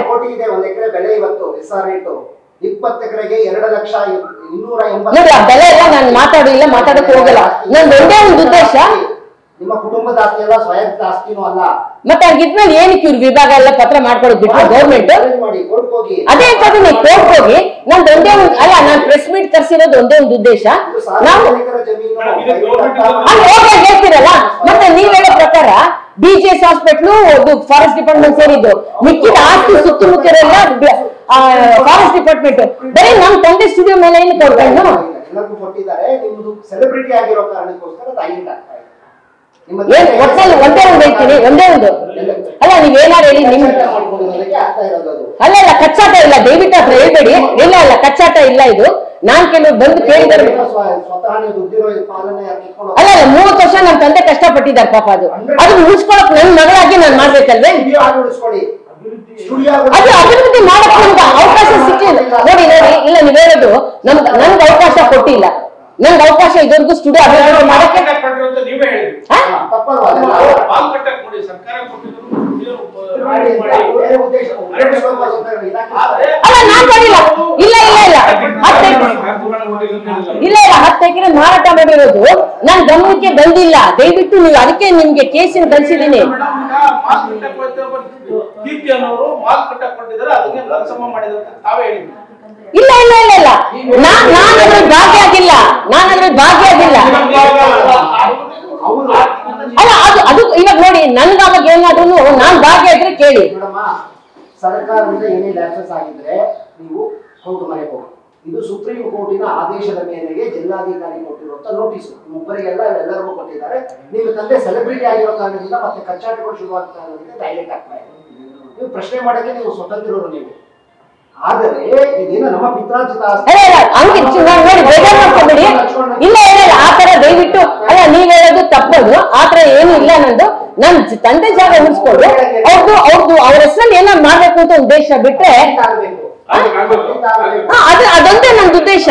ಕೋಟಿ ಇದೆ 1 ಎಕರೆ ಬೆಲೆ ಇವತ್ತು SR ರೇಟ್ 20 ಎಕರೆಗೆ 2,280,000 ನೋಡಿ ಆ ಬೆಲೆ ಎಲ್ಲ ನಾನು ಮಾತಾಡಿಲ್ಲ ಮಾತಾಡಕ್ಕೆ ಹೋಗಲ್ಲ ನಂದು ಒಂದೇ ಒಂದು ಉದ್ದೇಶ ನಿಮ್ಮ ಕುಟುಂಬದ ಆಸ್ತಿ ಅಲ್ಲ ಸ್ವಯಂತ ಆಸ್ತಿನೂ ಅಲ್ಲ ಮತ್ತೆ ಹಂಗಿದ್ಮೇಲೆ ಏನಕ್ಕೆ ಇವ್ರು ವಿಭಾಗ ಎಲ್ಲ ಪತ್ರ ಮಾಡ್ಕೊಳಕ್ ಬಿಟ್ಟು ಗೌರ್ಮೆಂಟ್ ಅದೇ ಅಂತದ್ದು ನೀವು ಕೋರ್ಟ್ ಹೋಗಿ ನಂದು ಒಂದೇ ಒಂದು ಅಲ್ಲ ನಾನು ಪ್ರೆಸ್ ಮೀಟ್ ಕರ್ಸಿರೋದು ಒಂದೇ ಒಂದು ಉದ್ದೇಶ ನಾವು ಅಲ್ಲಿ ಹೋಗಿ ಹೇಳ್ತೀರಲ್ಲ ಮತ್ತೆ ನೀವ್ ಹೇಳೋ ಪ್ರಕಾರ BGS ಹಾಸ್ಪಿಟ್ಲು ಫಾರೆಸ್ಟ್ ಡಿಪಾರ್ಟ್ಮೆಂಟ್ ಸೇರಿದ್ದು ಮಿಕ್ಕಿದ ಆಸ್ತಿ ಸುತ್ತಮುತ್ತಲೆಲ್ಲ ಫಾರೆಸ್ಟ್ ಡಿಪಾರ್ಟ್ಮೆಂಟ್ ಬರೀ ನಮ್ ತಂದೆ ಸ್ಟುಡಿಯೋ ಮೇಲೆ ಏನು ಕೊಡ್ಕೊಂಡು ಕೊಟ್ಟಿದ್ದಾರೆ ನಿಮ್ದು ಸೆಲೆಬ್ರಿಟಿ ಆಗಿರೋ ಕಾರಣಕ್ಕೋಸ್ಕರ ಒಟ್ಟಲ್ಲಿ ಒಂದೇ ಒಂದು ಹೇಳ್ತೀನಿ ಒಂದೇ ಒಂದು ಅಲ್ಲ ನೀವೇನಾರು ಹೇಳಿ ನಿಮ್ ಅಲ್ಲ ಅಲ್ಲ ಕಚ್ಚಾಟ ಇಲ್ಲ ದಯವಿಟ್ಟು ಹತ್ರ ಹೇಳ್ಬೇಡಿ ಇಲ್ಲ ಇಲ್ಲ ಕಚ್ಚಾಟ ಇಲ್ಲ ಇದು ನಾನ್ ಕೆಲವು ಬಂದು ಕೇಳಿದ್ದಾರೆ ಅಲ್ಲ ಅಲ್ಲ 30 ವರ್ಷ ನಮ್ ತಂದೆ ಕಷ್ಟಪಟ್ಟಿದ್ದಾರೆ ಪಾಪ ಅದು ಉಳಿಸ್ಕೊಳಕ್ ನನ್ ಮಗಳಾಗಿ ನಾನ್ ಮಾಡ್ಬೇಕಲ್ವೇ ಅದು ಅಭಿವೃದ್ಧಿ ಮಾಡಕ್ ನಮ್ಗೆ ಅವಕಾಶ ಸಿಕ್ಕಿಲ್ಲ ನೋಡಿ ನೋಡಿ ಇಲ್ಲ ನೀವ್ ಹೇಳೋದು ನನ್ಗೆ ಅವಕಾಶ ಕೊಟ್ಟಿಲ್ಲ ನಂಗೆ ಅವಕಾಶ ಇದ್ರಿಗೂ ಸ್ಟುಡಿಯೋ ಅಭಿವೃದ್ಧಿ ಮಾಡಕ್ಕೆ ಅಲ್ಲ ನಾನ್ ಮಾಡಿಲ್ಲ ಇಲ್ಲ ಇಲ್ಲ ಇಲ್ಲ 10 ಎಕರೆ ಮಾರಾಟ ಮಾಡಿರೋದು ನನ್ ಗಮನಕ್ಕೆ ಬಂದಿಲ್ಲ ದಯವಿಟ್ಟು ನೀವು ಅದಕ್ಕೆ ನಿಮ್ಗೆ ಕೇಸಿನ ಕಳಿಸಿದೀನಿ ಇಲ್ಲ ಇಲ್ಲ ಇಲ್ಲ ಇಲ್ಲ ನಾನದ್ರ ಭಾಗಿಯಾಗಿಲ್ಲ ಅಲ್ಲ ಅದು ಇವಾಗ ನೋಡಿ ನನ್ಗೆ ಅವಾಗ ಏನಾದ್ರೂ ನಾನ್ ಭಾಗಿಯಾದ್ರೆ ಕೇಳಿ ಸರ್ಕಾರದಿಂದ ಏನೇ ಲ್ಯಾಪ್ಸಸ್ ಆಗಿದ್ರೆ ನೀವು ಕೋರ್ಟ್ ಮನೆಗೆ ಹೋಗಿ ಇದು ಸುಪ್ರೀಂ ಕೋರ್ಟಿನ ಆದೇಶದ ಮೇರೆಗೆ ಜಿಲ್ಲಾಧಿಕಾರಿ ಕೊಟ್ಟಿರುವಂತ ನೋಟಿಸ್ ಒಬ್ಬರಿಗೆಲ್ಲ ಎಲ್ಲರಿಗೂ ಕೊಟ್ಟಿದ್ದಾರೆ ನೀವು ತಂದೆ ಸೆಲೆಬ್ರಿಟಿ ಆಗಿರೋ ಕಾರಣದಿಂದ ಮತ್ತೆ ಕಚ್ಚಾಟಗಳು ಶುರುವಾಗ್ತಾ ಇರೋದಕ್ಕೆ ಡೈರೆಕ್ಟ್ ಆಗ್ತಾ ಇದೆ ನೀವು ಪ್ರಶ್ನೆ ಮಾಡಕ್ಕೆ ನೀವು ಸ್ವತಂತ್ರರು ನೀವು ಆದರೆ ಇದೇನು ನಮ್ಮ ಪಿತ್ರಾರ್ಜಿತ ಇಲ್ಲ ಇಲ್ಲ ಆತರ ದಯವಿಟ್ಟು ಅಲ್ಲ ನೀವ್ ಹೇಳೋದು ತಪ್ಪದು ಆತರ ಏನು ಇಲ್ಲ ನಂದು ನನ್ ತಂದೆ ಜಾಗ ಉಳಿಸ್ಕೊಂಡು ಅವ್ರದ್ದು ಅವ್ರ ಹೆಸರಲ್ಲಿ ಏನಾದ್ರು ಮಾಡ್ಬೇಕು ಅಂತ ಉದ್ದೇಶ ಬಿಟ್ರೆ ಅದೊಂದೇ ನಂದು ಉದ್ದೇಶ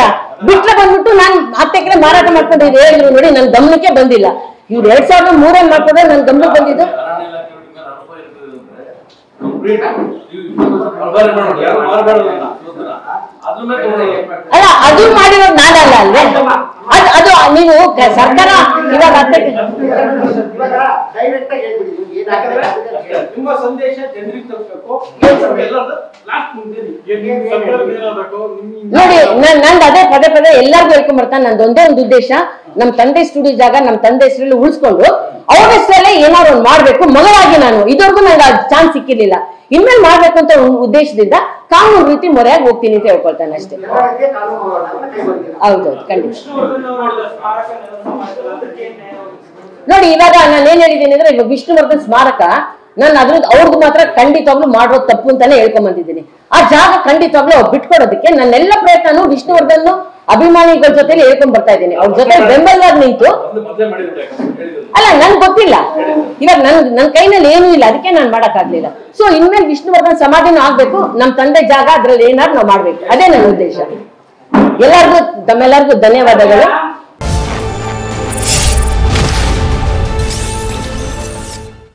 ಬಿಟ್ರೆ ಬಂದ್ಬಿಟ್ಟು ನಾನ್ 10 ಎಕರೆ ಮಾರಾಟ ಮಾಡ್ಕೊಂಡಿದ್ದು ಹೇಳಿದ್ರು ನೋಡಿ ನನ್ ಗಮನಕ್ಕೆ ಬಂದಿಲ್ಲ ಇವ್ರು 2003 ಮಾಡ್ಕೊಂಡ್ರೆ ನನ್ ಗಮನಕ್ಕೆ ಬಂದಿದ್ದು ಅಲ್ಲ ಅದು ಮಾಡಿರೋದು ನಾನಲ್ಲ ಅಲ್ವೇ ಅದು ನೀವು ಸರ್ಕಾರ ಇವಾಗ ನಿಮ್ಮ ಸಂದೇಶ ಜನರಿಗೆ ತಲುಪಬೇಕು ನೋಡಿ ನಂದು ಅದೇ ಪದೇ ಎಲ್ಲರಿಗೂ ಹೇಳ್ಕೊಂಡ್ ಬರ್ತಾನೆ ನಂದು ಒಂದೇ ಒಂದು ಉದ್ದೇಶ ನಮ್ ತಂದೆ ಸ್ಟುಡಿಯೋ ಜಾಗ ನಮ್ ತಂದೆ ಹೆಸರಲ್ಲಿ ಉಳಿಸ್ಕೊಂಡು ಅವ್ರ ಹೆಸರಲ್ಲೇ ಏನಾದ್ರು ಒಂದು ಮಾಡ್ಬೇಕು ಮಗಳಾಗಿ ನಾನು ಇದುವರೆಗೂ ನಂಗೆ ಚಾನ್ಸ್ ಸಿಕ್ಕಿರ್ಲಿಲ್ಲ ಇನ್ಮೇಲೆ ಮಾಡ್ಬೇಕು ಅಂತ ಉದ್ದೇಶದಿಂದ ಕಾನೂನು ರೀತಿ ಮೊರೆಯಾಗಿ ಹೋಗ್ತೀನಿ ಅಂತ ಹೇಳ್ಕೊಳ್ತಾನೆ ಅಷ್ಟೇ ಹೌದೌದು ಖಂಡಿತ ನೋಡಿ ಇವಾಗ ನಾನು ಏನ್ ಹೇಳಿದ್ದೀನಿ ಅಂದ್ರೆ ಇವಾಗ ವಿಷ್ಣುವರ್ಧನ್ ಸ್ಮಾರಕ ನಾನು ಅವ್ರದ್ದು ಮಾತ್ರ ಖಂಡಿತವಾಗ್ಲೂ ಮಾಡೋದು ತಪ್ಪು ಅಂತಾನೆ ಹೇಳ್ಕೊಂಡ್ ಬಂದಿದ್ದೀನಿ ಆ ಜಾಗ ಖಂಡಿತವಾಗ್ಲೂ ಅವ್ರು ಬಿಟ್ಕೊಡೋದಕ್ಕೆ ನನ್ನೆಲ್ಲ ಪ್ರಯತ್ನನು ವಿಷ್ಣುವರ್ಧನ್ ಅಭಿಮಾನಿಗಳ ಜೊತೆ ಹೇಳ್ಕೊಂಡ್ ಬರ್ತಾ ಇದ್ದೀನಿ ಅವ್ರ ಜೊತೆ ಬೆಂಬಲವಾಗಿ ನಿಂತು ಅಲ್ಲ ನನ್ಗೆ ಗೊತ್ತಿಲ್ಲ ಇವಾಗ ನನ್ ಕೈನಲ್ಲಿ ಏನೂ ಇಲ್ಲ ಅದಕ್ಕೆ ನಾನು ಮಾಡಕ್ ಆಗ್ಲಿಲ್ಲ ಸೊ ಇನ್ಮೇಲೆ ವಿಷ್ಣುವರ್ಧನ್ ಸಮಾಧಿನೂ ಆಗ್ಬೇಕು ನಮ್ ತಂದೆ ಜಾಗ ಅದ್ರಲ್ಲಿ ಏನಾದ್ರು ನಾವು ಮಾಡ್ಬೇಕು ಅದೇ ನನ್ನ ಉದ್ದೇಶ ಎಲ್ಲರಿಗೂ ತಮ್ಮೆಲ್ಲರಿಗೂ ಧನ್ಯವಾದಗಳು